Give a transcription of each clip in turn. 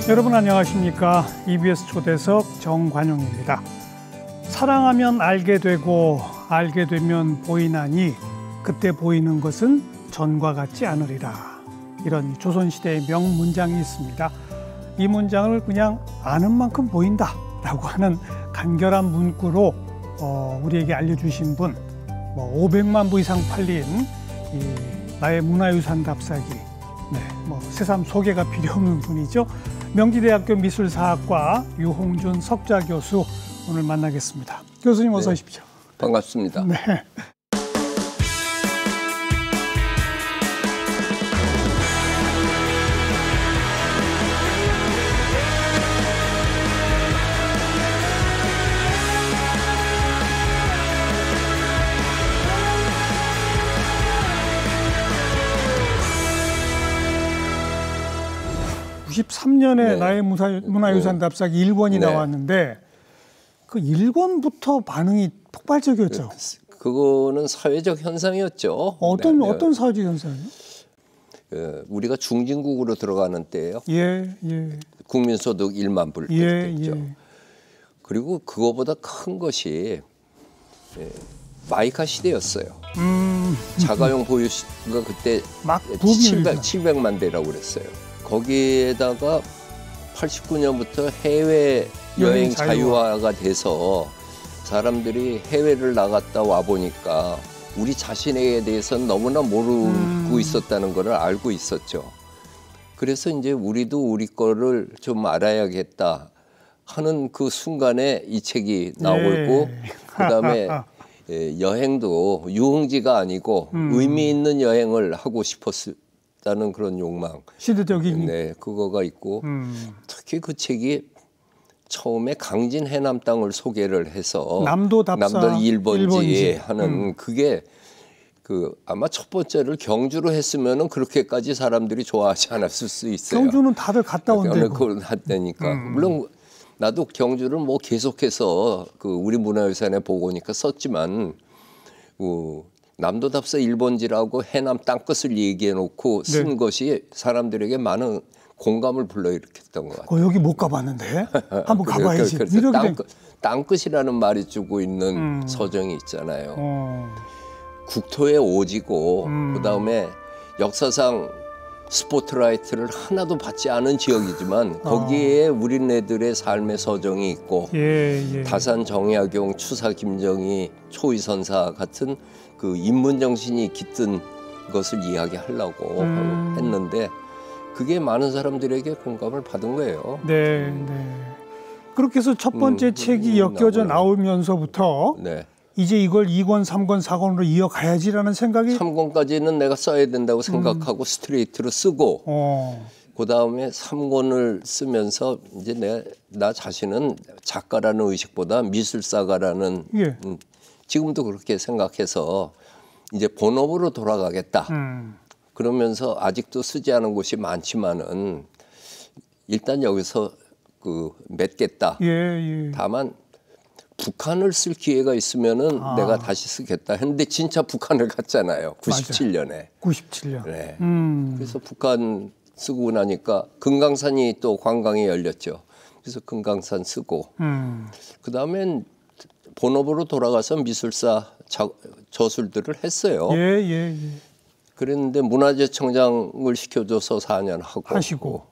여러분 안녕하십니까? EBS 초대석 정관용입니다. 사랑하면 알게 되고 알게 되면 보이나니 그때 보이는 것은 전과 같지 않으리라. 이런 조선시대의 명문장이 있습니다. 이 문장을 그냥 아는 만큼 보인다 라고 하는 간결한 문구로 우리에게 알려주신 분, 500만 부 이상 팔린 이 나의 문화유산 답사기, 새삼 소개가 필요 없는 분이죠. 명지대학교 미술사학과 유홍준 석좌교수 오늘 만나겠습니다. 교수님 어서 오십시오. 반갑습니다. 네. (93년에) 나의 문화유산 답사기 1권이 나왔는데 그 1권부터 반응이 폭발적이었죠. 그거는 사회적 현상이었죠. 어떤 사회적 현상이요? 우리가 중진국으로 들어가는 때예요. 예. 국민소득 1만 불 때였죠. 그리고 그거보다 큰 것이 마이카 시대였어요. 자가용 보유가 그때 막 700만 대라고 그랬어요. 거기에다가 89년부터 해외 여행 자유화가 돼서 사람들이 해외를 나갔다 와 보니까 우리 자신에 대해서는 너무나 모르고 있었다는 걸 알고 있었죠. 그래서 이제 우리도 우리 거를 좀 알아야겠다 하는 그 순간에 이 책이 나오고 그다음에 여행도 유흥지가 아니고 의미 있는 여행을 하고 싶었다는 그런 욕망, 시대적인 그거가 있고 특히 그 책이 처음에 강진 해남 땅을 소개를 해서 남도 답사 1번지 하는 그게 아마 첫 번째를 경주로 했으면은 그렇게까지 사람들이 좋아하지 않았을 수 있어요. 경주는 다들 갔다 온 데고. 그걸 했다니까. 물론 나도 경주를 계속해서 우리 문화유산에 보고니까 썼지만 남도 답사 1번지라고 해남 땅끝을 얘기해 놓고 쓴 것이 사람들에게 많은 공감을 불러일으켰던 것 같아요. 여기 못 가봤는데 한번 가봐야지. 땅끝이라는 말이 주고 있는 서정이 있잖아요. 국토의 오지고 그다음에 역사상 스포트라이트를 하나도 받지 않은 지역이지만 거기에 우리네들의 삶의 서정이 있고 다산 정약용, 추사 김정희, 초이선사 같은 그 인문 정신이 깃든 것을 이야기하려고 했는데 그게 많은 사람들에게 공감을 받은 거예요. 네. 그렇게 해서 첫 번째 책이 엮여져 나오면서부터 이제 이걸 2권, 3권, 4권으로 이어가야지라는 생각이 3권까지는 내가 써야 된다고 생각하고 스트레이트로 쓰고 그다음에 3권을 쓰면서 이제 나 자신은 작가라는 의식보다 미술사가라는 지금도 그렇게 생각해서 이제 본업으로 돌아가겠다. 그러면서 아직도 쓰지 않은 곳이 많지만은 일단 여기서 맺겠다. 다만 북한을 쓸 기회가 있으면은 내가 다시 쓰겠다 했는데 진짜 북한을 갔잖아요. 97년에. 97년. 네. 그래서 북한 쓰고 나니까 금강산이 또 관광이 열렸죠. 그래서 금강산 쓰고 그다음엔 본업으로 돌아가서 미술사 저술들을 했어요. 그랬는데 문화재청장을 시켜줘서 4년 하시고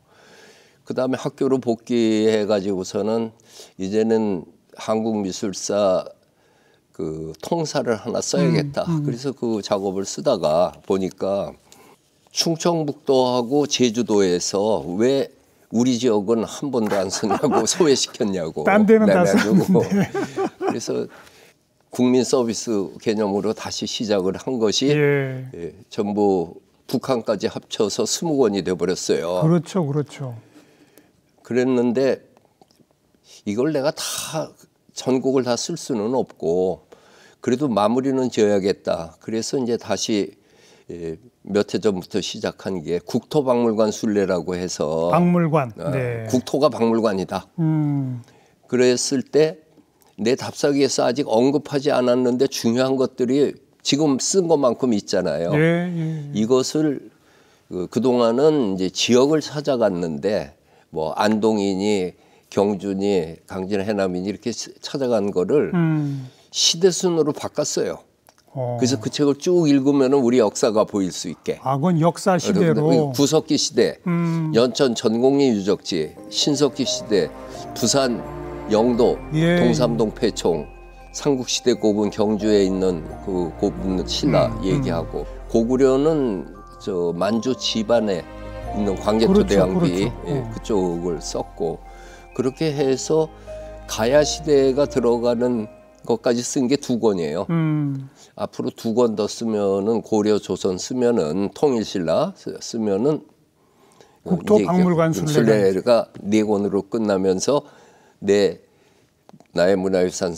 그다음에 학교로 복귀해가지고서는 이제는 한국미술사 통사를 하나 써야겠다. 그래서 그 작업을 쓰다가 보니까 충청북도하고 제주도에서 왜 우리 지역은 한 번도 안 쓰냐고 소외시켰냐고. 딴 데는 다 썼는데. 그래서 국민 서비스 개념으로 다시 시작을 한 것이 전부 북한까지 합쳐서 20권이 돼버렸어요. 그렇죠. 그랬는데 이걸 내가 다 전곡을 다 쓸 수는 없고 그래도 마무리는 지어야겠다. 그래서 이제 다시 몇 해 전부터 시작한 게 국토박물관 순례라고 해서 국토가 박물관이다. 그랬을 때 내 답사기에서 아직 언급하지 않았는데 중요한 것들이 지금 쓴 것만큼 있잖아요. 이것을 그동안은 이제 지역을 찾아갔는데 뭐 안동이니 경주니 강진 해남이니 이렇게 찾아간 거를 시대 순으로 바꿨어요. 그래서 그 책을 쭉 읽으면은 우리 역사가 보일 수 있게. 아, 그건 역사 시대로. 구석기 시대, 연천 전곡리 유적지, 신석기 시대, 부산 영도, 예. 동삼동 폐총, 삼국시대 고분 경주에 있는 그 고분 신라 얘기하고 고구려는 저 만주 지반에 있는 광개토대왕비 그렇죠. 예, 그쪽을 썼고 그렇게 해서 가야 시대가 들어가는 것까지 쓴 게 2권이에요. 앞으로 2권 더 쓰면은 고려 조선 쓰면은 통일신라 쓰면은 국토박물관 순례가 4권으로 끝나면서 나의 문화유산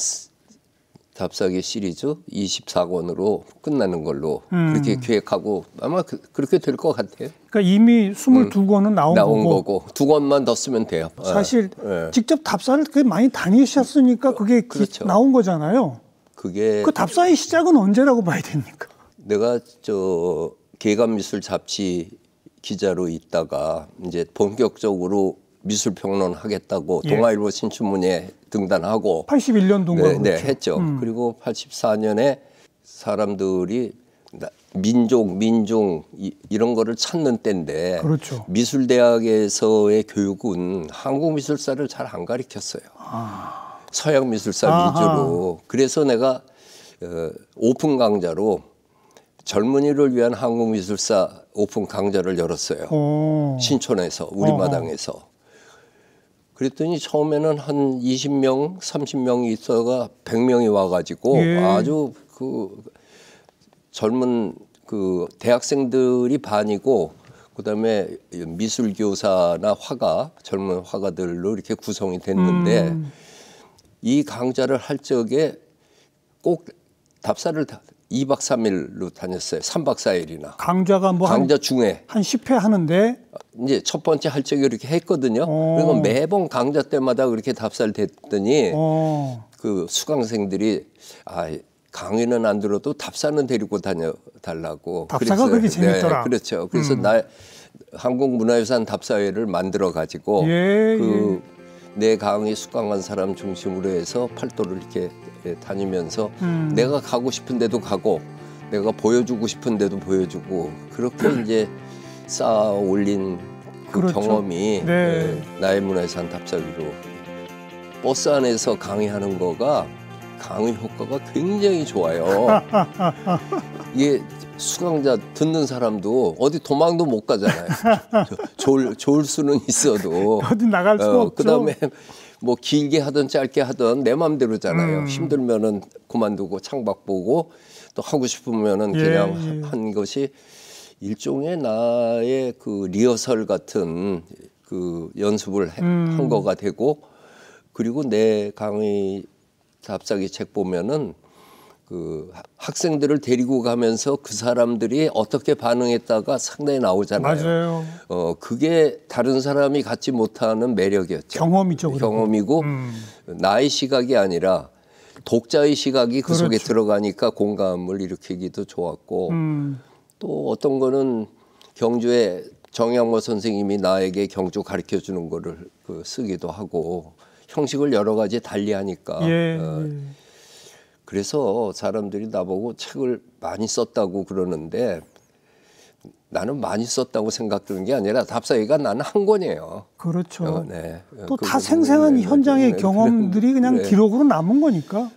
답사기 시리즈 24권으로 끝나는 걸로 그렇게 계획하고 아마 그렇게 될 것 같아요. 그러니까 이미 22권은 나온 거고 2권만 더 쓰면 돼요. 사실 직접 답사를 많이 다니셨으니까 그게 그렇죠. 나온 거잖아요. 그게 그 답사의 시작은 언제라고 봐야 됩니까? 내가 저 개간미술 잡지 기자로 있다가 이제 본격적으로 미술평론 하겠다고 예. 동아일보 신춘문예 등단하고 81년도인가 네, 했죠. 그리고 84년에 사람들이 민중 이런 거를 찾는 때인데 그렇죠. 미술대학에서의 교육은 한국 미술사를 잘 안 가르쳤어요. 서양 미술사 위주로. 그래서 내가 오픈 강좌로 젊은이를 위한 한국 미술사 오픈 강좌를 열었어요. 신촌에서 우리 마당에서. 그랬더니 처음에는 한 20명, 30명이 있어가 100명이 와가지고 예. 아주 그 젊은 그 대학생들이 반이고 그다음에 미술교사나 화가, 젊은 화가들로 이렇게 구성이 됐는데 이 강좌를 할 적에 꼭 답사를 2박 3일로 다녔어요. 3박 4일이나. 강좌가 뭐 강좌 중에 한 10회 하는데 이제 첫 번째 할 적에 이렇게 했거든요. 그리고 매번 강좌 때마다 그렇게 답사를 됐더니 그 수강생들이 강의는 안 들어도 답사는 데리고 다녀 달라고. 답사가 그렇게 재밌더라. 네, 그렇죠. 그래서 한국문화유산 답사회를 만들어 가지고 내 강의 수강한 사람 중심으로 해서 팔도를 이렇게 다니면서 내가 가고 싶은 데도 가고 내가 보여주고 싶은 데도 보여주고 그렇게 이제 쌓아 올린 그 그렇죠. 경험이 네. 나의 문화유산 답사기로 버스 안에서 강의하는 거가 강의 효과가 굉장히 좋아요. 이게 수강자 듣는 사람도 어디 도망도 못 가잖아요. 좋을 수는 있어도 어디 나갈 수 없죠. 그다음에 뭐 길게 하든 짧게 하든 내 맘대로잖아요. 힘들면은 그만두고 창밖 보고 또 하고 싶으면은 그냥 한 것이 일종의 나의 그 리허설 같은 그 연습을 한 거가 되고 그리고 내 강의 답사기 책 보면은 그 학생들을 데리고 가면서 그 사람들이 어떻게 반응했다가 상당히 나오잖아요. 맞아요. 그게 다른 사람이 갖지 못하는 매력이었죠. 경험이죠. 경험이고 나의 시각이 아니라 독자의 시각이 그 속에 들어가니까 공감을 일으키기도 좋았고 또 어떤 거는 경주에 정양모 선생님이 나에게 경주 가르쳐 주는 거를 쓰기도 하고 형식을 여러 가지 달리 하니까 그래서 사람들이 나보고 책을 많이 썼다고 그러는데 나는 많이 썼다고 생각드는 게 아니라 답사기가 나는 한 권이에요. 그렇죠. 또 다 생생한 현장의 경험들이 그냥 기록으로 남은 거니까.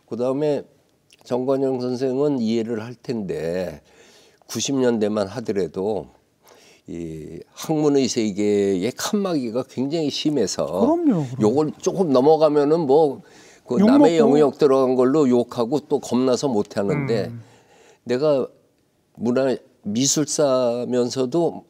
그다음에 정관영 선생은 이해를 할 텐데 90년대만 하더라도 이 학문의 세계의 칸막이가 굉장히 심해서 그럼요. 요걸 조금 넘어가면은 뭐 그 남의 영역 들어간 걸로 욕하고 또 겁나서 못 하는데 내가 미술사면서도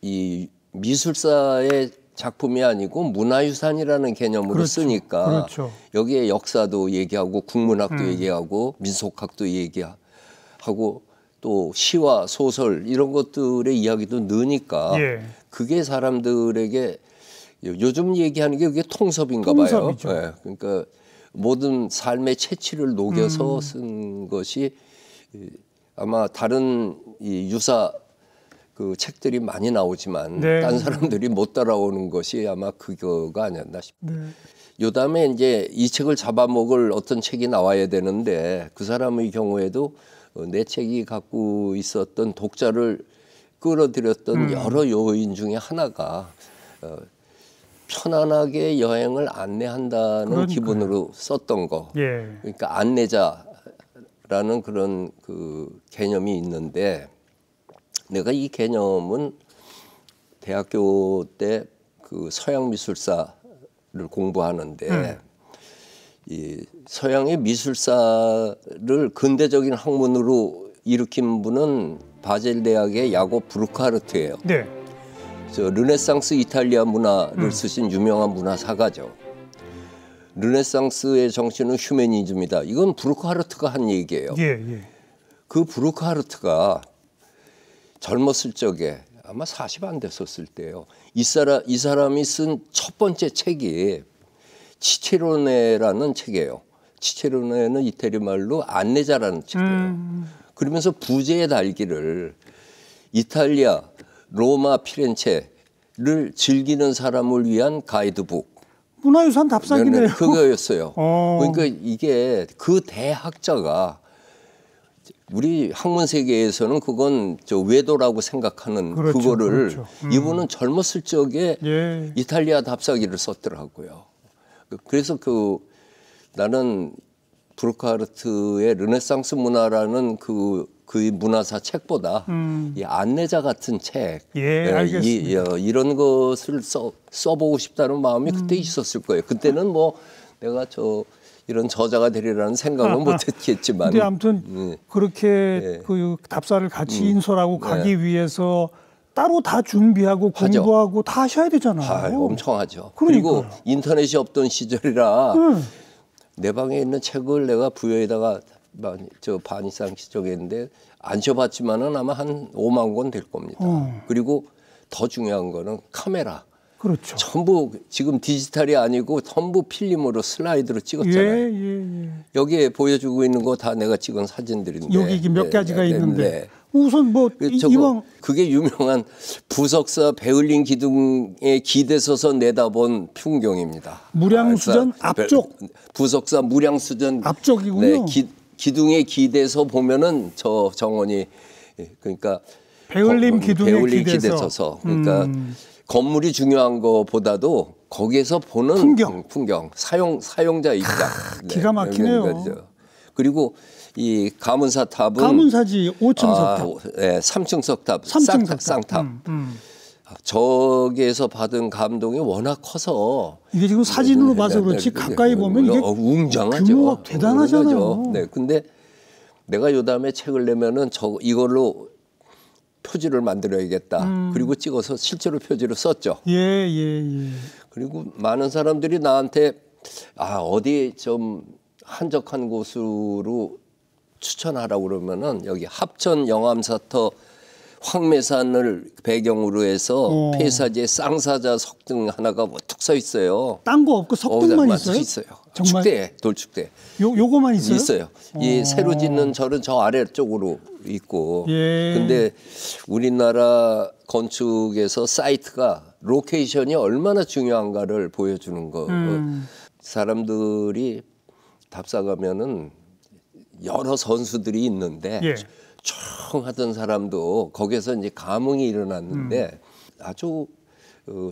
이 미술사의 작품이 아니고 문화유산이라는 개념으로 쓰니까 여기에 역사도 얘기하고 국문학도 얘기하고 민속학도 얘기하고 또 시와 소설 이런 것들의 이야기도 넣으니까 그게 사람들에게 요즘 얘기하는 게 그게 통섭인가 봐요. 그러니까 모든 삶의 채취를 녹여서 쓴 것이 아마 다른 이 유사 그 그 책들이 많이 나오지만 네. 딴 사람들이 못 따라오는 것이 아마 그거가 아니었나 싶어요. 네. 요 다음에 이제 이 책을 잡아먹을 어떤 책이 나와야 되는데 그 사람의 경우에도 내 책이 갖고 있었던 독자를 끌어들였던 여러 요인 중에 하나가 편안하게 여행을 안내한다는 그러니까요. 기분으로 썼던 거. 예. 그러니까 안내자라는 그런 그 개념이 있는데 내가 이 개념은 대학교 때 그 서양 미술사를 공부하는데 이 서양의 미술사를 근대적인 학문으로 일으킨 분은 바젤 대학의 야곱 브루크하르트예요. 네. 저 르네상스 이탈리아 문화를 쓰신 유명한 문화사가죠. 르네상스의 정신은 휴머니즘이다. 이건 브루크하르트가 한 얘기예요. 예, 예. 그 브루크하르트가 젊었을 적에 아마 40 안 됐었을 때요. 이 사람이 쓴 첫 번째 책이 치체로네라는 책이에요. 치체로네는 이태리 말로 안내자라는 책이에요. 그러면서 부제의 달기를 이탈리아, 로마, 피렌체를 즐기는 사람을 위한 가이드북. 문화유산 답사기네요. 그거였어요. 그러니까 이게 그 대학자가 우리 학문 세계에서는 그건 저 외도라고 생각하는 그렇죠, 그거를 그렇죠. 이분은 젊었을 적에 예. 이탈리아 답사기를 썼더라고요. 그래서 나는 브루크하르트의 르네상스 문화라는 그 문화사 책보다 이 안내자 같은 책, 예, 알겠습니다. 이런 것을 써보고 싶다는 마음이 그때 있었을 거예요. 그때는 뭐 내가 이런 저자가 되리라는 생각은 못했겠지만. 근데 아무튼 그렇게 그 답사를 같이 인솔하고 가기 위해서 따로 다 준비하고 하죠. 공부하고 다 하셔야 되잖아요. 엄청 하죠. 그러니까요. 그리고 인터넷이 없던 시절이라 내 방에 있는 책을 내가 부여에다가 반 이상 정했는데 안 쳐봤지만은 아마 한 5만 권 될 겁니다. 그리고 더 중요한 거는 카메라. 그렇죠. 전부 지금 디지털이 아니고 전부 필름으로 슬라이드로 찍었잖아요. 예. 여기에 보여주고 있는 거 다 내가 찍은 사진들인데. 여기 몇 가지가 있는데 우선 뭐 이왕 그게 유명한 부석사 베을린 기둥에 기대서서 내다본 풍경입니다. 무량수전 앞쪽. 부석사 무량수전 앞쪽이군요. 네, 기둥에 기대서 보면은 저 정원이 그러니까 베을린 기둥에 기대서서 그러니까 건물이 중요한 것보다도 거기에서 보는 풍경 사용자 입장. 기가 막히네요. 그리고 이 가문사 탑은 가문사지 5층 석탑. 네, 3층 석탑, 3층 석탑. 쌍탑. 저기에서 받은 감동이 워낙 커서 이게 지금 사진으로 봐서 그렇지 가까이 보면 이게 웅장하죠. 규모가 대단하잖아요. 네, 근데 내가 요 다음에 책을 내면은 이걸로 표지를 만들어야겠다. 그리고 찍어서 실제로 표지로 썼죠. 예. 그리고 많은 사람들이 나한테 어디 좀 한적한 곳으로 추천하라고 그러면은 여기 합천 영암사터 황매산을 배경으로 해서 폐사지에 쌍사자 석등 하나가 툭 서 있어요. 딴 거 없고 석등만 있어요? 있어요. 정말? 축대, 돌축대. 요거만 있어요? 있어요. 이 새로 짓는 절은 저 아래쪽으로 있고. 근데 우리나라 건축에서 사이트가 로케이션이 얼마나 중요한가를 보여주는 거. 사람들이 답사 가면은 여러 선수들이 있는데 조용하던 사람도 거기서 이제 감흥이 일어났는데 아주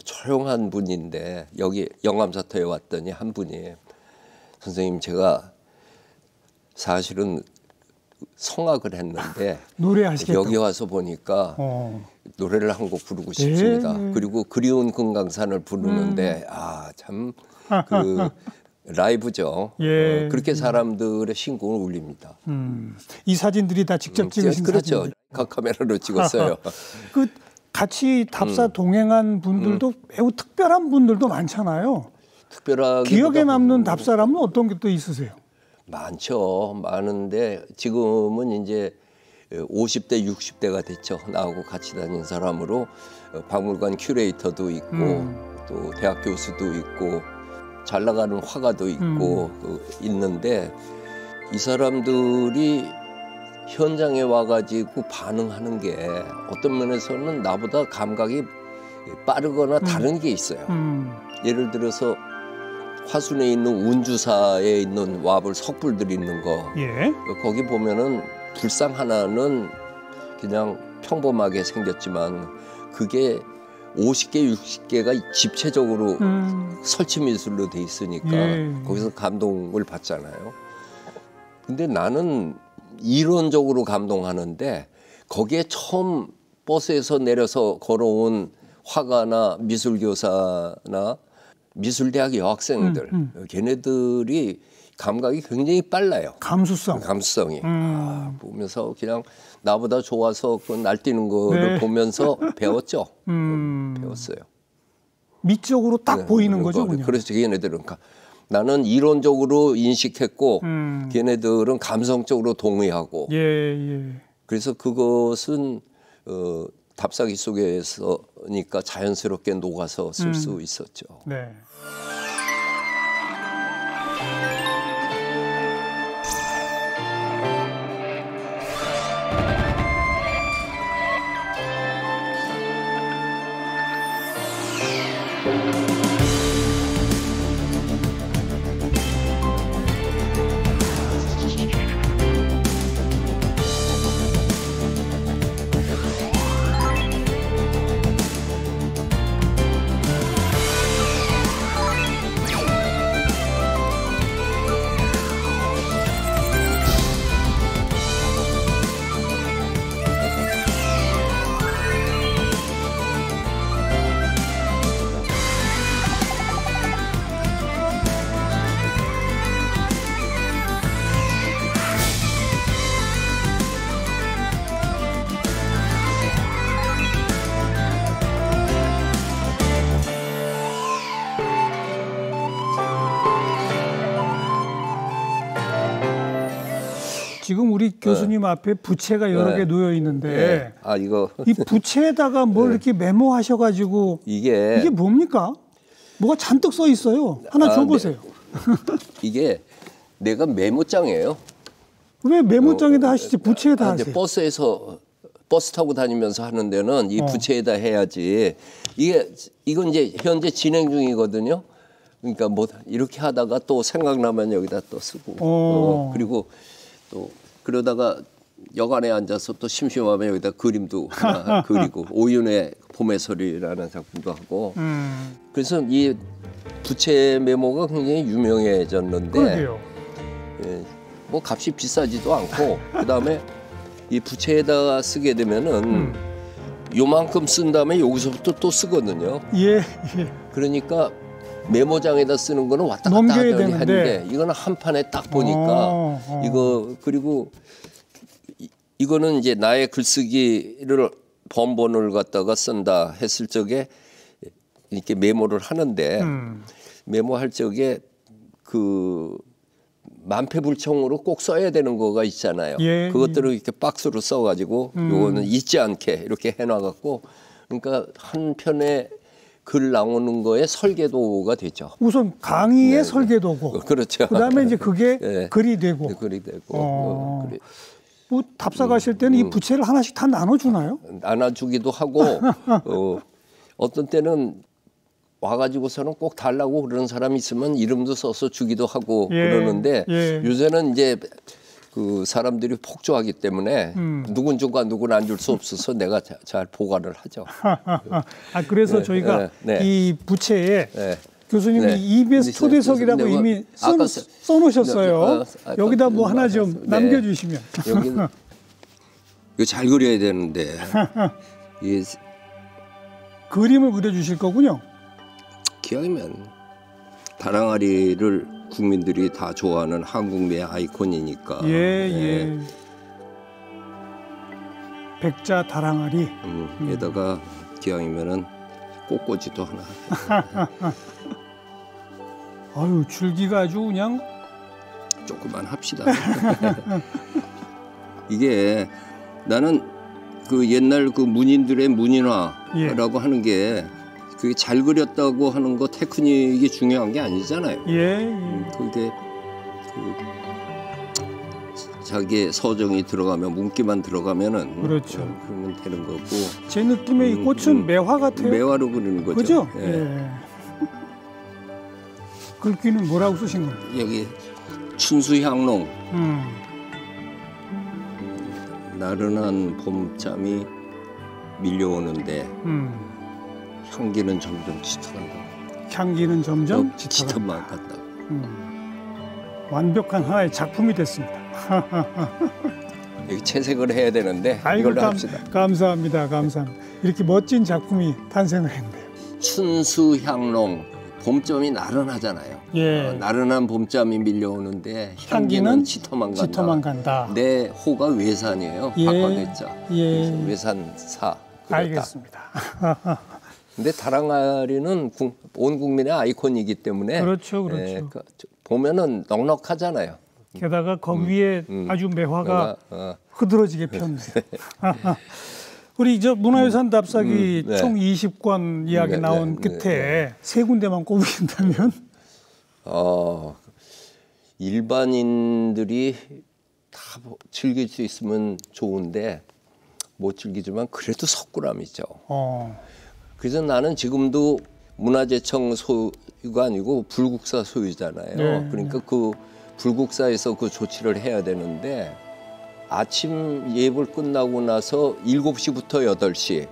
조용한 분인데 여기 영암사터에 왔더니 한 분이 선생님 제가 사실은 성악을 했는데 노래하시겠다고. 여기 와서 보니까 노래를 한 곡 부르고 싶습니다. 그리고 그리운 금강산을 부르는데 참 그 라이브죠. 그렇게 사람들의 신곡을 울립니다. 이 사진들이 다 직접 찍으신 그렇죠. 사진들. 카메라로 찍었어요. 그 같이 답사 동행한 분들도 매우 특별한 분들도 많잖아요. 특별하게 기억에 남는 답사라면 어떤 게 또 있으세요? 많죠. 많은데 지금은 이제 50대, 60대가 됐죠. 나하고 같이 다닌 사람으로 박물관 큐레이터도 있고 또 대학 교수도 있고 잘 나가는 화가도 있고 있는데 이 사람들이 현장에 와가지고 반응하는 게 어떤 면에서는 나보다 감각이 빠르거나 다른 게 있어요. 예를 들어서 화순에 있는 운주사에 있는 와불 석불들이 있는 거, 예. 거기 보면은 불상 하나는 그냥 평범하게 생겼지만 그게 50개, 60개가 집체적으로 설치 미술로 돼 있으니까 예. 거기서 감동을 받잖아요. 근데 나는 이론적으로 감동하는데 거기에 처음 버스에서 내려서 걸어온 화가나 미술교사나 미술대학 여학생들 걔네들이 감각이 굉장히 빨라요. 감수성이 보면서 그냥 나보다 좋아서 그 날뛰는 거를 네. 보면서 배웠죠. 배웠어요. 미적으로 딱 네, 보이는 거죠, 그냥. 그래서 걔네들은 나는 이론적으로 인식했고 걔네들은 감성적으로 동의하고. 예. 그래서 그것은 답사기 속에서니까 자연스럽게 녹아서 쓸 수 있었죠. 네. 지금 우리 교수님 앞에 부채가 여러 개 놓여 있는데 이거 이 부채에다가 뭘 이렇게 메모하셔가지고 이게 뭡니까? 뭐가 잔뜩 써 있어요. 하나 줘보세요. 이게 내가 메모장이에요. 왜 메모장에다 하시지 부채에다 하세요? 버스 타고 다니면서 하는 데는 이 부채에다 해야지. 이건 이제 현재 진행 중이거든요. 그러니까 뭐 이렇게 하다가 또 생각나면 여기다 또 쓰고 그리고 또 그러다가 여관에 앉아서 또 심심하면 여기다 그림도 하나 그리고 오윤의 봄의 소리라는 작품도 하고 그래서 이 부채 메모가 굉장히 유명해졌는데 그러게요. 뭐 값이 비싸지도 않고 그다음에 이 부채에다가 쓰게 되면은 요만큼 쓴 다음에 여기서부터 또 쓰거든요. 예. 그러니까 메모장에다 쓰는 거는 왔다 갔다 하는데 이거는 한 판에 딱 보니까 이거 그리고 이거는 이제 나의 글쓰기를 번번을 갖다가 쓴다 했을 적에 이렇게 메모를 하는데 메모할 적에 그 만패불청으로 꼭 써야 되는 거가 있잖아요. 그것들을 이렇게 박스로 써가지고 요거는 잊지 않게 이렇게 해놔갖고 그러니까 한 편에 글 나오는 거에 설계도가 되죠. 우선 강의의 설계도고. 그렇죠. 그다음에 이제 그게 글이 되고. 글이 되고. 뭐 답사 가실 때는 이 부채를 하나씩 다 나눠주나요? 나눠주기도 하고 어떤 때는 와가지고서는 꼭 달라고 그러는 사람이 있으면 이름도 써서 주기도 하고 그러는데 요새는 이제 그 사람들이 폭주하기 때문에 누군 주고 누군 안 줄 수 없어서 내가 잘 보관을 하죠. 그래서 저희가 이 부채에 교수님이 EBS 초대석이라고 이미 써놓으셨어요. 여기다 뭐 하나 좀 남겨주시면. 여기는 이거 잘 그려야 되는데 그림을 그려주실 거군요. 기왕이면 다랑아리를 국민들이 다 좋아하는 한국미의 아이콘이니까. 백자 다랑아리. 에다가 기왕이면은 꽃꽂이도 하나. 아유 줄기가 아주 그냥 조금만 합시다. 이게 나는 그 옛날 그 문인들의 문인화라고 하는 게 그게 잘 그렸다고 하는 거 테크닉이 중요한 게 아니잖아요. 그게 자기 서정이 들어가면 문기만 들어가면은 그렇죠. 그러면 되는 거고. 제 느낌에 이 꽃은 매화 같아요. 매화로 그리는 거죠. 그죠? 예. 예. 글귀는 뭐라고 쓰신 거예요? 여기 춘수향농. 나른한 봄잠이 밀려오는데 향기는 점점 짙어간다. 향기는 점점 짙어만 간다. 완벽한 하나의 작품이 됐습니다. 여기 채색을 해야 되는데 아이고, 이걸로 합시다. 감사합니다. 이렇게 멋진 작품이 탄생을 했네요. 춘수향농. 봄잠이 나른하잖아요. 예. 나른한 봄잠이 밀려오는데 향기는 짙어만 간다. 내 호가 외산이에요. 예. 박화대자. 예. 외산사. 그렇다. 알겠습니다. 근데 다랑아리는 온 국민의 아이콘이기 때문에 그렇죠. 보면은 넉넉하잖아요. 게다가 거기 위에 아주 매화가 흐드러지게 폈네요. 우리 문화유산 답사기 총 20권 이야기 나온 끝에 세 군데만 꼽으신다면? 일반인들이 다 즐길 수 있으면 좋은데 못 즐기지만 그래도 석굴암이죠. 그래서 나는 지금도 문화재청 소유가 아니고 불국사 소유잖아요. 네. 그러니까 그 불국사에서 그 조치를 해야 되는데 아침 예불 끝나고 나서 7시부터 8시,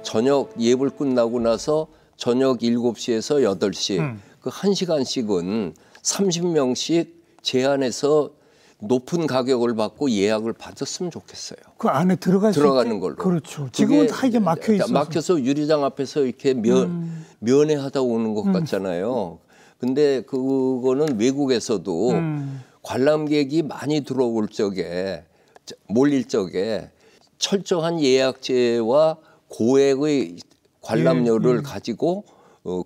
저녁 예불 끝나고 나서 저녁 7시에서 8시, 그 1시간씩은 30명씩 제한해서 높은 가격을 받고 예약을 받았으면 좋겠어요. 그 안에 들어가는 걸로. 그렇죠. 지금은 다 이게 막혀 있어서. 막혀서 유리장 앞에서 이렇게 면회하다 오는 것 같잖아요. 근데 그거는 외국에서도 관람객이 많이 들어올 적에 몰릴 적에 철저한 예약제와 고액의 관람료를 가지고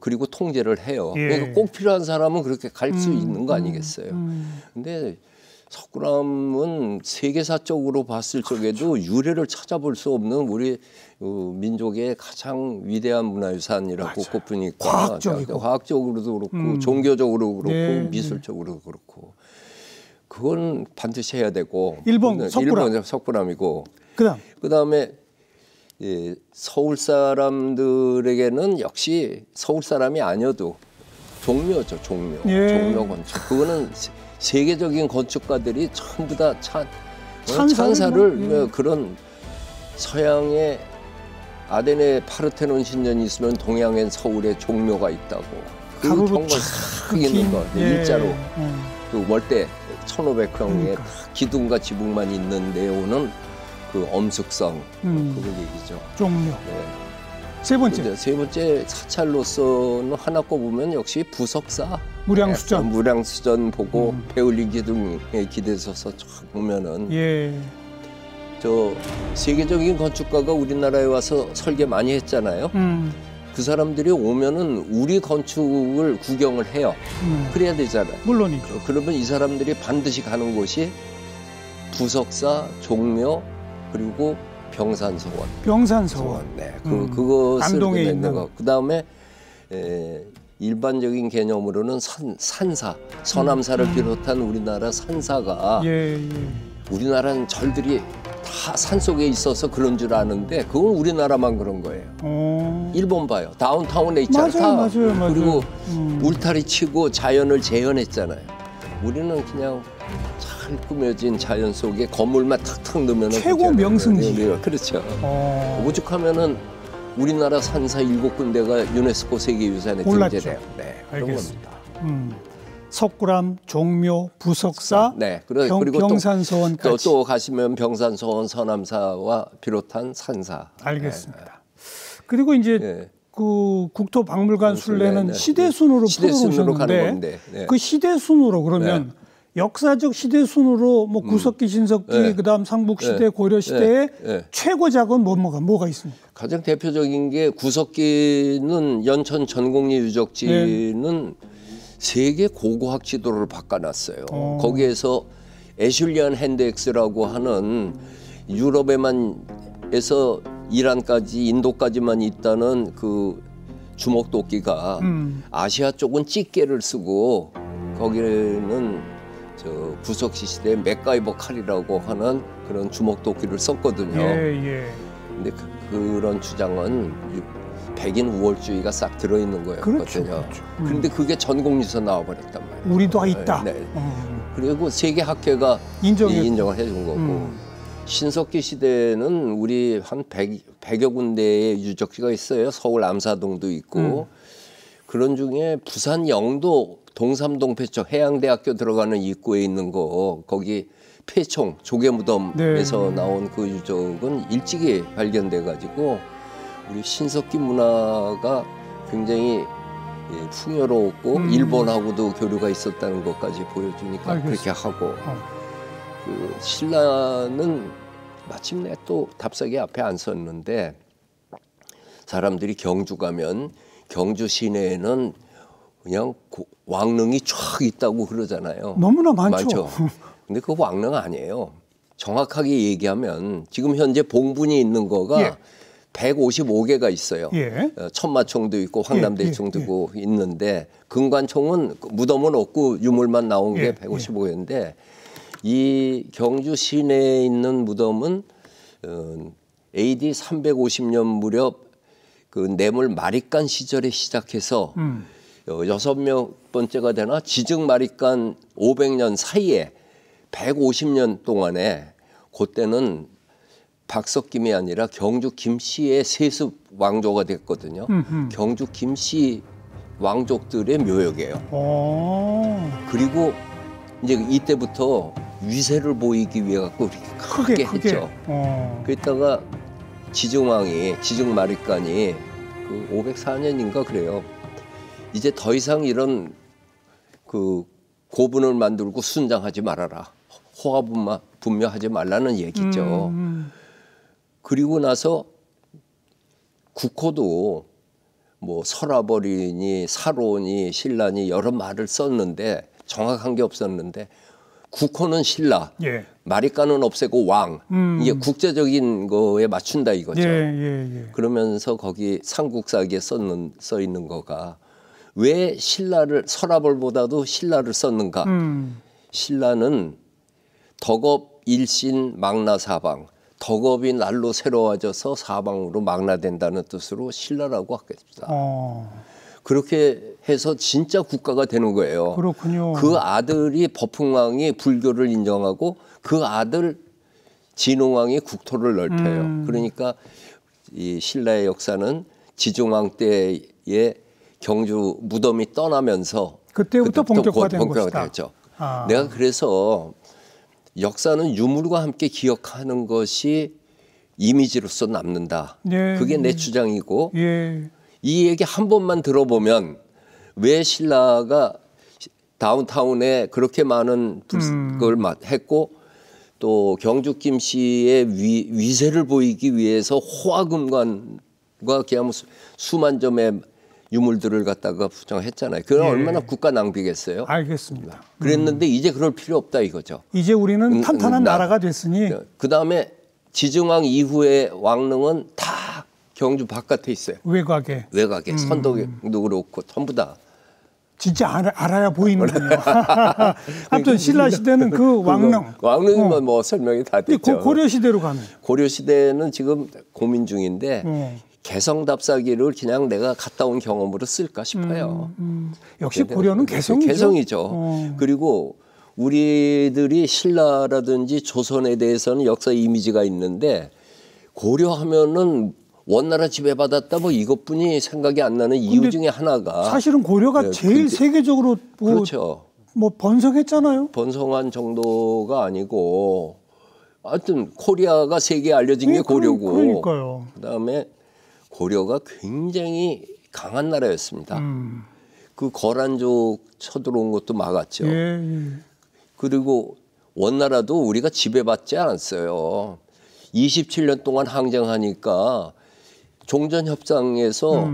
그리고 통제를 해요. 그러니까 꼭 필요한 사람은 그렇게 갈 수 있는 거 아니겠어요. 근데 석굴암은 세계사적으로 봤을 적에도 유래를 찾아볼 수 없는 우리 민족의 가장 위대한 문화유산이라고 꼽으니까 과학적으로도 그렇고 종교적으로 그렇고 미술적으로 그렇고 그건 반드시 해야 되고. 일본 석굴암이고. 그다음에 서울 사람들에게는 역시 서울 사람이 아니어도 종묘죠. 종묘 건축. 그거는 세계적인 건축가들이 전부 다 찬사를 그런 서양의 아덴의 파르테논 신전이 있으면 동양엔 서울에 종묘가 있다고. 가로로 쫙 있는 거. 일자로. 그 월대 1500평에 기둥과 지붕만 있는 데오는 그 엄숙성 그걸 얘기죠. 종묘. 세 번째 사찰로서는 하나 꼽으면 역시 부석사. 무량수전 보고 베울린 기둥에 기대서서 쫙 보면은 저 세계적인 건축가가 우리나라에 와서 설계 많이 했잖아요. 그 사람들이 오면은 우리 건축을 구경을 해요. 그래야 되잖아요. 물론이죠. 그러면 이 사람들이 반드시 가는 곳이 부석사, 종묘, 그리고 병산서원. 네, 그것을 안동에 있는 거. 그 다음에 일반적인 개념으로는 산사, 서남사를 비롯한 우리나라 산사가 우리나라는 절들이 다 산속에 있어서 그런 줄 아는데 그건 우리나라만 그런 거예요. 일본 봐요. 다운타운에 있잖아요. 맞아요. 그리고 울타리 치고 자연을 재현했잖아요. 우리는 그냥 잘 꾸며진 자연 속에 건물만 탁탁 넣으면 최고 명승지. 그렇죠. 오죽하면은 우리나라 산사 7군데가 유네스코 세계유산에 등재돼요. 알겠습니다. 석굴암, 종묘, 부석사, 그리고 병산서원까지. 또 가시면 병산서원, 서남사와 비롯한 산사. 알겠습니다. 그리고 이제 그 국토박물관 순례는 시대순으로 풀어놓으셨는데 그 시대순으로 그러면 역사적 시대순으로 뭐 구석기, 신석기, 그다음 삼국시대, 고려시대의 최고작은 뭐가 있습니까? 가장 대표적인 게 구석기는 연천 전곡리 유적지는 세계 고고학 지도를 바꿔놨어요. 거기에서 애슐리안 핸드엑스라고 하는 유럽에만에서 이란까지 인도까지만 있다는 그 주먹도끼가 아시아 쪽은 찌개를 쓰고 거기는 저 부석시 시대에 맥가이버 칼이라고 하는 그런 주먹도끼를 썼거든요. 예. 근데 그런 주장은 백인 우월주의가 싹 들어있는 거였거든요. 그렇죠. 그런데 그게 전공유서 나와버렸단 말이에요. 우리도 있다. 네. 그리고 세계학회가 인정을 해준 거고 신석기 시대는 우리 한 100여 군데의 유적지가 있어요. 서울 암사동도 있고 그런 중에 부산 영도 동삼동 폐청 해양대학교 들어가는 입구에 있는 거 거기 폐총 조개무덤에서 나온 그 유적은 일찍이 발견돼 가지고 우리 신석기 문화가 굉장히 풍요로웠고 일본하고도 교류가 있었다는 것까지 보여주니까 그렇게 하고 그 신라는 마침내 또 답석이 앞에 안 섰는데 사람들이 경주 가면 경주 시내에는 그냥 왕릉이 쫙 있다고 그러잖아요. 너무나 많죠. 근데 그 왕릉 아니에요. 정확하게 얘기하면 지금 현재 봉분이 있는 거가 155개가 있어요. 천마총도 있고 황남대총도 있고 있는데 금관총은 무덤은 없고 유물만 나온 게 155개인데 이 경주 시내에 있는 무덤은 AD 350년 무렵 그 뇌물 마립간 시절에 시작해서 6번째가 되나 지증 마립간 500년 사이에 150년 동안에 그때는 박석김이 아니라 경주 김씨의 세습 왕조가 됐거든요. 경주 김씨 왕족들의 묘역이에요. 그리고 이제 이때부터 위세를 보이기 위해 갖고 이렇게 크게 했죠. 그랬다가 지증 마립간이 그 504년인가 그래요. 이제 더 이상 이런 그 고분을 만들고 순장하지 말아라. 호화 분묘하지 말라는 얘기죠. 그리고 나서 국호도 뭐 설화벌이니 사로니 신라니 여러 말을 썼는데 정확한 게 없었는데 국호는 신라, 마립간은 없애고 왕. 이게 국제적인 거에 맞춘다 이거죠. 그러면서 거기 삼국사기에 써 있는 거가 왜 신라를 설화벌보다도 신라를 썼는가? 신라는 덕업 일신 망나사방. 덕업이 날로 새로워져서 사방으로 망라된다는 뜻으로 신라라고 하겠습니다. 그렇게 해서 진짜 국가가 되는 거예요. 그렇군요. 그 아들이 버풍왕이 불교를 인정하고 그 아들 진흥왕이 국토를 넓혀요. 그러니까 이 신라의 역사는 지중왕 때의 경주 무덤이 떠나면서 그때부터 본격화된 것이다. 됐죠. 내가 그래서 역사는 유물과 함께 기억하는 것이 이미지로서 남는다. 그게 내 주장이고 이 얘기 한 번만 들어보면 왜 신라가 다운타운에 그렇게 많은 걸 했고 또 경주 김씨의 위세를 보이기 위해서 호화금관과 그냥 수만 점의 유물들을 갖다가 부정했잖아요. 그건 얼마나 국가 낭비겠어요. 알겠습니다. 그랬는데 이제 그럴 필요 없다 이거죠. 이제 우리는 탄탄한 나라가 됐으니. 그다음에 지증왕 이후의 왕릉은 다 경주 바깥에 있어요. 외곽에. 선덕도 그렇고 전부 다. 진짜 알아야 보이는군요. 아무튼 신라 시대는 그 왕릉. 왕릉이면 뭐 설명이 다 됐죠. 고려 시대로 가면. 고려 시대는 지금 고민 중인데 개성답사기를 그냥 내가 갔다 온 경험으로 쓸까 싶어요. 역시 고려는 개성이죠. 개성이죠. 그리고 우리들이 신라라든지 조선에 대해서는 역사 이미지가 있는데 고려하면은 원나라 지배받았다 뭐 이것뿐이 생각이 안 나는 이유 중에 하나가 사실은 고려가 제일 세계적으로 그렇죠. 뭐 번성했잖아요. 번성한 정도가 아니고 하여튼 코리아가 세계에 알려진 게 고려고 그러니까요. 그다음에 고려가 굉장히 강한 나라였습니다. 그 거란족 쳐들어온 것도 막았죠. 그리고 원나라도 우리가 지배받지 않았어요. 27년 동안 항쟁하니까 종전협상에서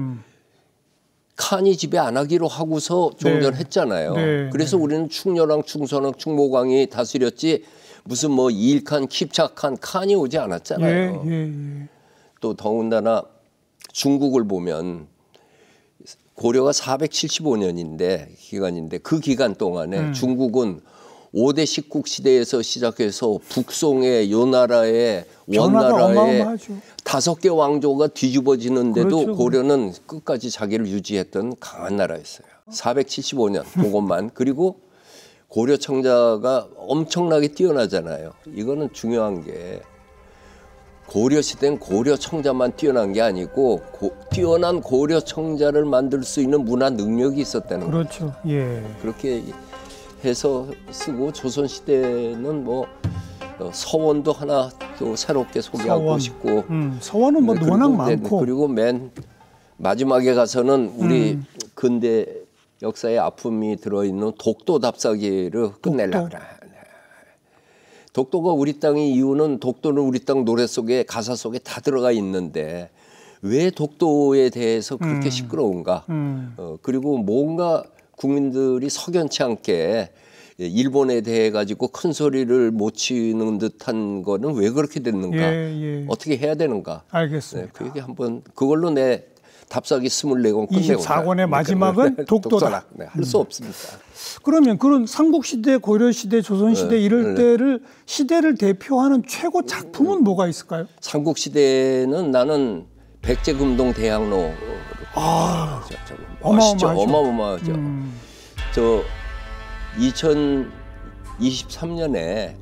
칸이 지배 안 하기로 하고서 종전했잖아요. 그래서 우리는 충렬왕, 충선왕, 충모광이 다스렸지 무슨 뭐 이일칸, 킵차칸, 칸이 오지 않았잖아요. 또 더군다나 중국을 보면 고려가 475년인데 기간인데 그 기간 동안에 중국은 5대 식국 시대에서 시작해서 북송의 요나라의 변화가 원나라의 어마어마하죠. 5개 왕조가 뒤집어지는데도 그렇죠. 고려는 끝까지 자기를 유지했던 강한 나라였어요. 475년 그것만. 그리고 고려 청자가 엄청나게 뛰어나잖아요. 이거는 중요한 게 고려 시대는 고려 청자만 뛰어난 게 아니고 뛰어난 고려 청자를 만들 수 있는 문화 능력이 있었다는 거예요. 그렇죠. 예. 그렇게 해서 쓰고 조선 시대는 뭐 서원도 하나 또 새롭게 소개하고 서원. 싶고 서원은 뭐 그리고 워낙 많고. 그리고 맨 마지막에 가서는 우리 근대 역사의 아픔이 들어있는 독도 답사기를 끝내려고 그래. 독도가 우리 땅의 이유는 독도는 우리 땅 노래 속에 가사 속에 다 들어가 있는데 왜 독도에 대해서 그렇게 시끄러운가? 그리고 뭔가 국민들이 석연치 않게 일본에 대해 가지고 큰 소리를 못 치는 듯한 거는 왜 그렇게 됐는가? 예. 어떻게 해야 되는가? 알겠습니다. 그 얘기 한번 그걸로 내 답사기 24권 끝내고 24권의 마지막은 독도다. 네, 할 수 없습니다. 그러면 그런 삼국시대, 고려시대, 조선시대 이럴 때를 시대를 대표하는 최고 작품은 뭐가 있을까요? 삼국시대는 나는 백제금동 대학로 멋있죠. 어마어마하죠. 저 2023년에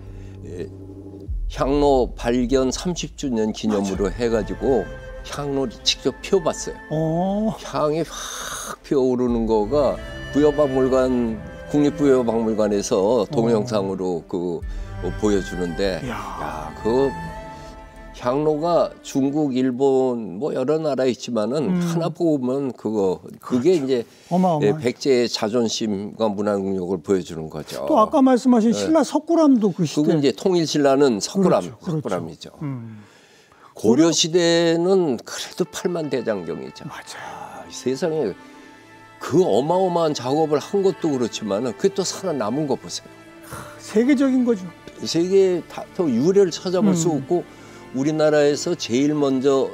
향로 발견 30주년 기념으로 해가지고 향로를 직접 피워봤어요. 향이 확 피어오르는 거가 국립부여박물관에서 동영상으로 보여주는데, 그 향로가 중국, 일본 뭐 여러 나라 있지만은 하나 보면 그게 이제 백제의 자존심과 문화 능력을 보여주는 거죠. 또 아까 말씀하신 신라 석굴암도 그 시대. 그건 이제 통일신라는 그렇죠. 석굴암이죠. 고려 시대는 그래도 8만 대장경이죠. 맞아요. 세상에 그 어마어마한 작업을 한 것도 그렇지만은 그게 또 살아남은 거 보세요. 세계적인 거죠. 세계 더 유래를 찾아볼 수 없고 우리나라에서 제일 먼저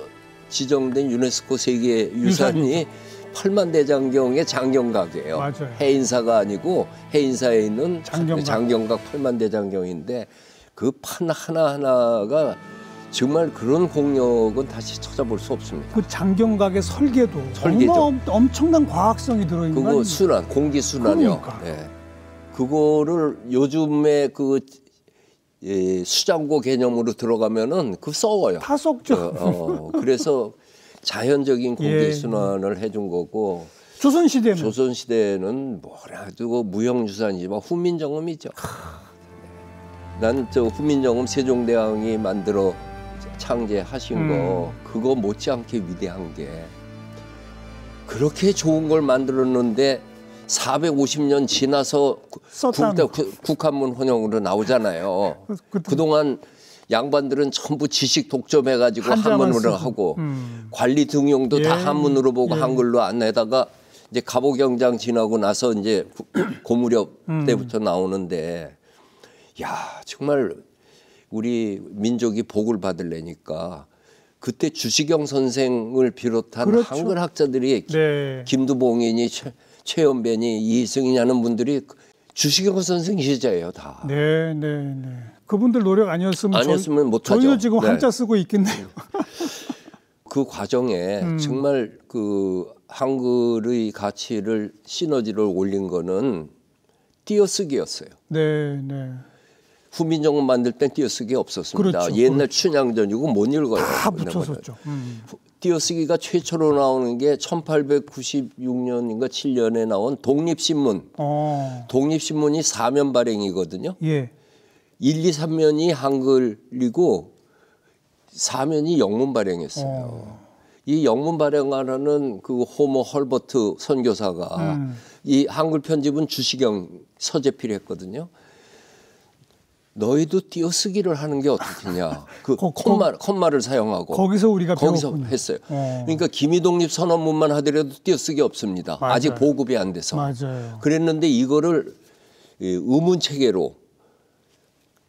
지정된 유네스코 세계 유산이 8만 대장경의 장경각이에요. 맞아요. 해인사가 아니고 해인사에 있는 장경각. 장경각 8만 대장경인데 그 판 하나하나가 정말 그런 공력은 다시 찾아볼 수 없습니다. 그 장경각의 설계도 엄청난 과학성이 들어있는 거 그거 순환, 공기 순환이요. 그러니까. 네. 그거를 요즘에 수장고 개념으로 들어가면은 썩어요. 다 썩죠. 그래서 자연적인 공기 순환을 해준 거고. 조선시대는 뭐라도 무형유산이지만 훈민정음이죠. 난 훈민정음 세종대왕이 만들어 창제하신 거 그거 못지않게 위대한 게 그렇게 좋은 걸 만들었는데 450년 지나서 국한문 혼용으로 나오잖아요. 그동안 양반들은 전부 지식 독점해가지고 한문으로 하고 관리 등용도 다 한문으로 보고 한글로 안 내다가 이제 갑오경장 지나고 나서 이제 고무렵 때부터 나오는데 야 정말 우리 민족이 복을 받으려니까 그때 주시경 선생을 비롯한 한글 학자들이 김두봉이니 최연배니 이승이니 하는 분들이 주시경 선생 시자예요 다. 네. 그분들 노력 아니었으면 못하죠. 저희도 지금 한자 쓰고 있겠네요. 그 과정에 정말 그 한글의 가치를 시너지를 올린 거는 띄어쓰기였어요. 네. 훈민정음 만들 땐 띄어쓰기 없었습니다. 그렇죠. 옛날 춘향전이고 못 읽어요. 다 붙였었죠. 띄어쓰기가 최초로 나오는 게 1896년인가 7년에 나온 독립신문. 독립신문이 4면 발행이거든요. 1, 2, 3면이 한글이고 4면이 영문 발행했어요. 이 영문 발행하는 그 호모 헐버트 선교사가 이 한글 편집은 주시경 서재필이 했거든요. 너희도 띄어쓰기를 하는 게 어떻겠냐. 그 콤마를 사용하고 거기서 우리가 거기서 했어요. 그러니까 기미독립 선언문만 하더라도 띄어쓰기 없습니다. 맞아요. 아직 보급이 안 돼서. 맞아요. 그랬는데 이거를 의문 체계로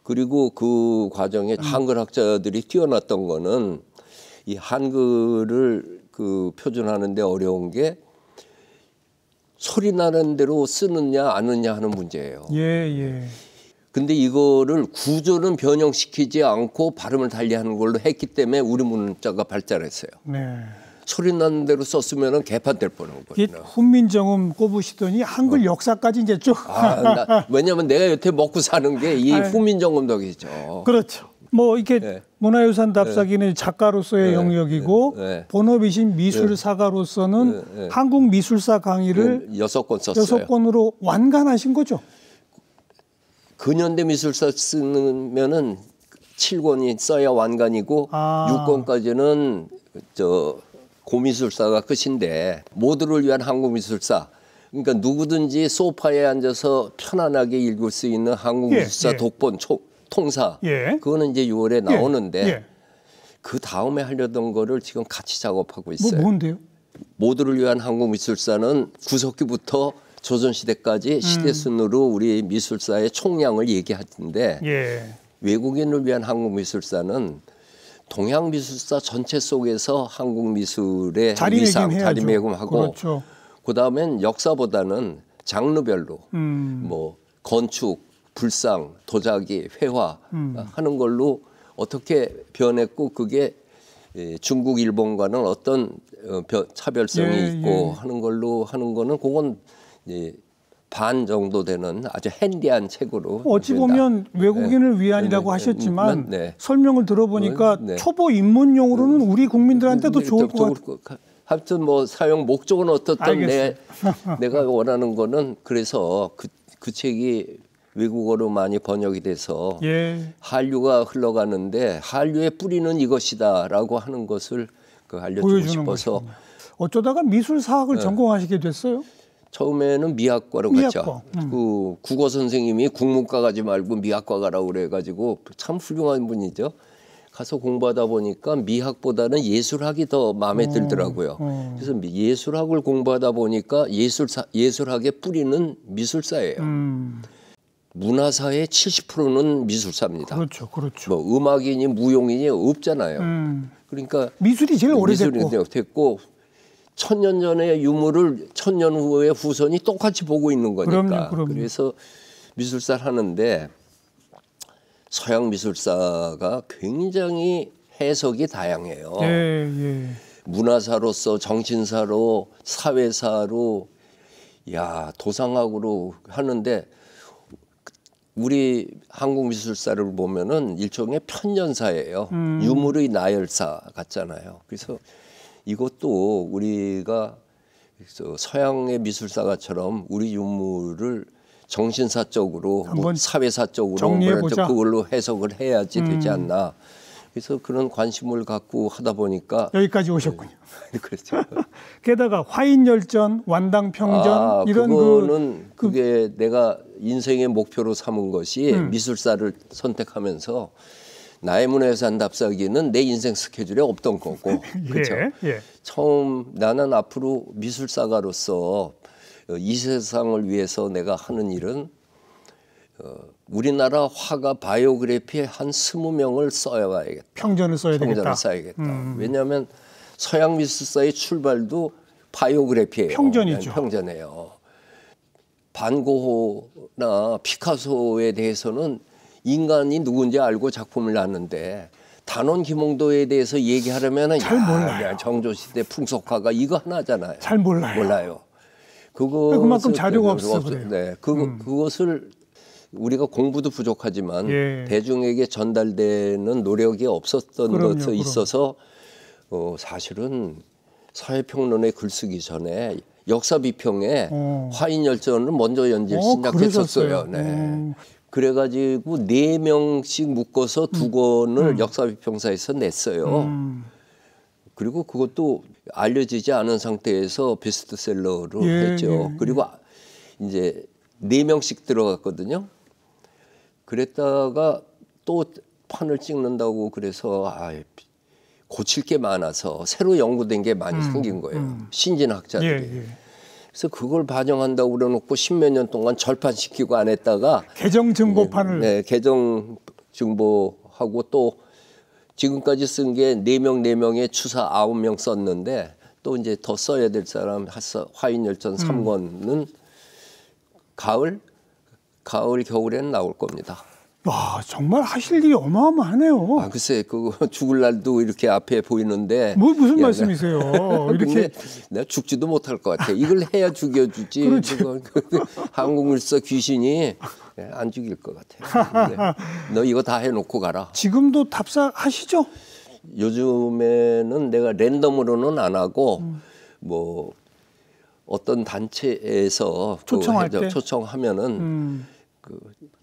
그리고 그 과정에 한글 학자들이 뛰어났던 거는 이 한글을 그 표준하는데 어려운 게 소리 나는 대로 쓰느냐 안 쓰느냐 하는 문제예요. 근데 이거를 구조는 변형시키지 않고 발음을 달리하는 걸로 했기 때문에 우리 문자가 발달했어요. 네. 소리 나는 대로 썼으면 개판될 뻔한 거예요. 훈민정음 꼽으시더니 한글 역사까지 이제 쭉. 왜냐하면 내가 여태 먹고 사는 게 이 훈민정음 덕이죠. 그렇죠. 뭐 이렇게 네. 문화유산 답사기는 작가로서의 네. 영역이고 네. 본업이신 미술사가로서는 한국 미술사 강의를 6권 썼어요. 6권으로 완간하신 거죠. 근현대 미술사 쓰면은 7권이 써야 완간이고 6권까지는 저 고미술사가 끝인데 모두를 위한 한국 미술사. 그러니까 누구든지 소파에 앉아서 편안하게 읽을 수 있는 한국 미술사 독본 통사. 그거는 이제 6월에 나오는데 그 다음에 하려던 거를 지금 같이 작업하고 있어요. 뭔데요? 모두를 위한 한국 미술사는 구석기부터 조선시대까지 시대 순으로 우리 미술사의 총량을 얘기하는데 외국인을 위한 한국 미술사는 동양 미술사 전체 속에서 한국 미술의 위상, 자리매김하고 그렇죠. 그다음엔 역사보다는 장르별로 뭐 건축, 불상, 도자기, 회화 하는 걸로 어떻게 변했고 그게 중국, 일본과는 어떤 차별성이 있고 하는 걸로 하는 거는 그건 반 정도 되는 아주 핸디한 책으로. 어찌 보면 외국인을 위한이라고 하셨지만 설명을 들어보니까 초보 입문용으로는 우리 국민들한테도 좋을 것 같아요. 하여튼 뭐 사용 목적은 어떻든 내가 원하는 거는 그래서 그 책이 외국어로 많이 번역이 돼서 한류가 흘러가는데 한류의 뿌리는 이것이다라고 하는 것을 알려주고 싶어서. 어쩌다가 미술사학을 전공하시게 됐어요? 처음에는 미학과로 갔죠. 그 국어 선생님이 국문과 가지 말고 미학과 가라고 그래가지고 참 훌륭한 분이죠. 가서 공부하다 보니까 미학보다는 예술학이 더 마음에 들더라고요. 그래서 예술학을 공부하다 보니까 예술학의 뿌리는 미술사예요. 문화사의 70%는 미술사입니다. 그렇죠, 그렇죠. 뭐 음악이니 무용이니 없잖아요. 그러니까 미술이 제일 오래됐고. 1000년 전의 유물을 1000년 후에 후손이 똑같이 보고 있는 거니까. 그럼요. 그래서 미술사를 하는데 서양 미술사가 굉장히 해석이 다양해요. 문화사로서 정신사로 사회사로 도상학으로 하는데 우리 한국 미술사를 보면은 일종의 편년사예요. 유물의 나열사 같잖아요. 그래서 이것도 우리가 서양의 미술사가처럼 우리 유물을 정신사적으로 사회사적으로 그걸로 해석을 해야지 되지 않나. 그래서 그런 관심을 갖고 하다 보니까 여기까지 오셨군요. 그렇죠. 게다가 화인열전, 완당평전 이런 그게 내가 인생의 목표로 삼은 것이 미술사를 선택하면서 나의 문화유산 답사기는 내 인생 스케줄에 없던 거고, 그렇죠. 처음 나는 앞으로 미술사가로서 이 세상을 위해서 내가 하는 일은 우리나라 화가 바이오그래피에 한 20명을 써야겠다. 평전을 써야 되겠다. 평전을 써야겠다. 왜냐하면 서양 미술사의 출발도 바이오그래피예요. 평전이죠. 평전이에요. 반고흐나 피카소에 대해서는 인간이 누군지 알고 작품을 놨는데 단원 김홍도에 대해서 얘기하려면 잘 몰라요. 정조시대 풍속화가 이거 하나잖아요. 잘 몰라요. 그만큼 자료가 없어 그래요. 그것을 우리가 공부도 부족하지만 대중에게 전달되는 노력이 없었던 것에 있어서 사실은 사회평론에 글 쓰기 전에 역사 비평에 화인열전을 먼저 시작했었어요. 그래가지고 4명씩 묶어서 2권을 역사비평사에서 냈어요. 그리고 그것도 알려지지 않은 상태에서 베스트셀러로 했죠. 그리고 이제 4명씩 들어갔거든요. 그랬다가 또 판을 찍는다고 그래서 고칠 게 많아서 새로 연구된 게 많이 생긴 거예요. 신진학자들이. 그래서 그걸 반영한다고 그래놓고 10몇 년 동안 절판시키고 안 했다가 개정증보판을 개정 증보하고 또 지금까지 쓴 게 4명의 추사 9명 썼는데 또 이제 더 써야 될 사람 화인열전 3권은 가을 가을, 겨울에는 나올 겁니다. 와, 정말 하실 일이 어마어마하네요. 아, 글쎄, 죽을 날도 이렇게 앞에 보이는데. 무슨 말씀이세요? 이렇게. 내가 죽지도 못할 것 같아. 이걸 해야 죽여주지. 한국일서 귀신이 안 죽일 것 같아요. 너 이거 다 해놓고 가라. 지금도 답사하시죠? 요즘에는 내가 랜덤으로는 안 하고 뭐 어떤 단체에서 초청할 때? 초청하면은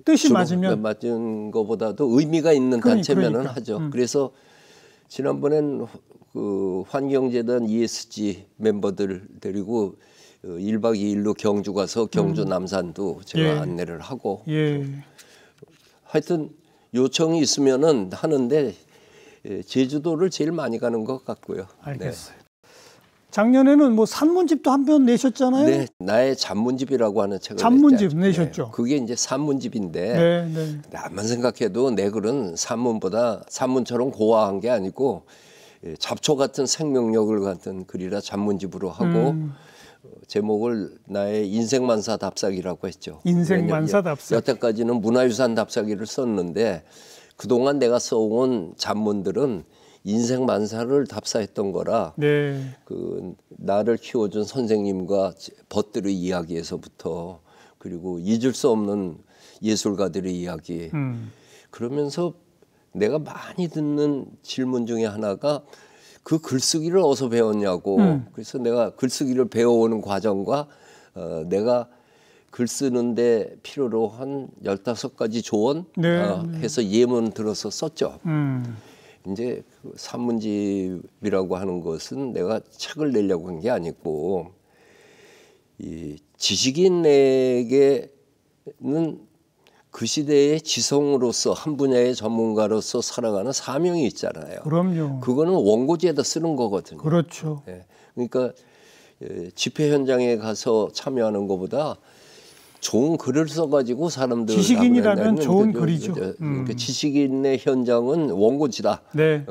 뜻이 맞은 거보다도 의미가 있는 단체면은 하죠. 그래서 지난번엔 환경재단 ESG 멤버들 데리고 1박 2일로 경주 가서 경주 남산도 제가 안내를 하고 하여튼 요청이 있으면은 하는데 제주도를 제일 많이 가는 것 같고요. 알겠어요. 네. 작년에는 뭐 산문집도 한 편 내셨잖아요. 네, 나의 잡문집이라고 하는 책을 잡문집 내셨죠. 네, 그게 이제 산문집인데 나만 생각해도 내 글은 산문처럼 고화한 게 아니고 잡초 같은 생명력을 갖는 글이라 잡문집으로 하고 제목을 나의 인생만사 답사기라고 했죠. 인생만사 답사기. 여태까지는 문화유산 답사기를 썼는데 그동안 내가 써온 잡문들은 인생 만사를 답사했던 거라 나를 키워준 선생님과 벗들의 이야기에서부터 그리고 잊을 수 없는 예술가들의 이야기 그러면서 내가 많이 듣는 질문 중에 하나가 그 글쓰기를 어디서 배웠냐고 그래서 내가 글쓰기를 배워오는 과정과 내가 글 쓰는데 필요로 한 15가지 조언 해서 예문 들어서 썼죠. 이제 산문집이라고 하는 것은 내가 책을 내려고 한 게 아니고 이 지식인에게는 그 시대의 지성으로서 한 분야의 전문가로서 살아가는 사명이 있잖아요. 그럼요. 그거는 원고지에다 쓰는 거거든요. 그렇죠. 그러니까 집회 현장에 가서 참여하는 것보다 좋은 글을 써가지고 사람들 지식인이라면 좋은 글이죠. 그러니까 지식인의 현장은 원고지다.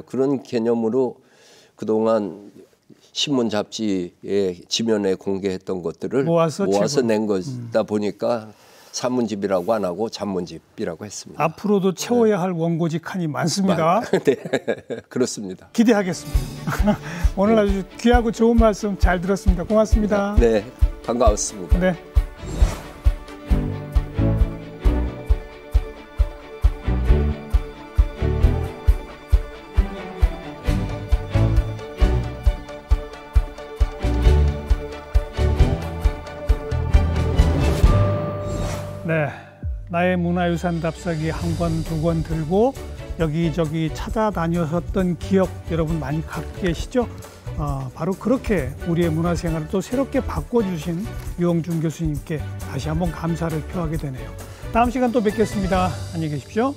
그런 개념으로 그동안 신문 잡지에 지면에 공개했던 것들을 모아서 낸 것이다 보니까 산문집이라고 안 하고 잡문집이라고 했습니다. 앞으로도 채워야 할 원고지 칸이 많습니다. 네, 그렇습니다. 기대하겠습니다. 오늘 아주 귀하고 좋은 말씀 잘 들었습니다. 고맙습니다. 네, 반가웠습니다. 네. 네, 나의 문화유산 답사기 한 권, 두 권 들고 여기저기 찾아다녔었던 기억 여러분 많이 갖고 계시죠? 바로 그렇게 우리의 문화생활을 또 새롭게 바꿔주신 유홍준 교수님께 다시 한번 감사를 표하게 되네요. 다음 시간 또 뵙겠습니다. 안녕히 계십시오.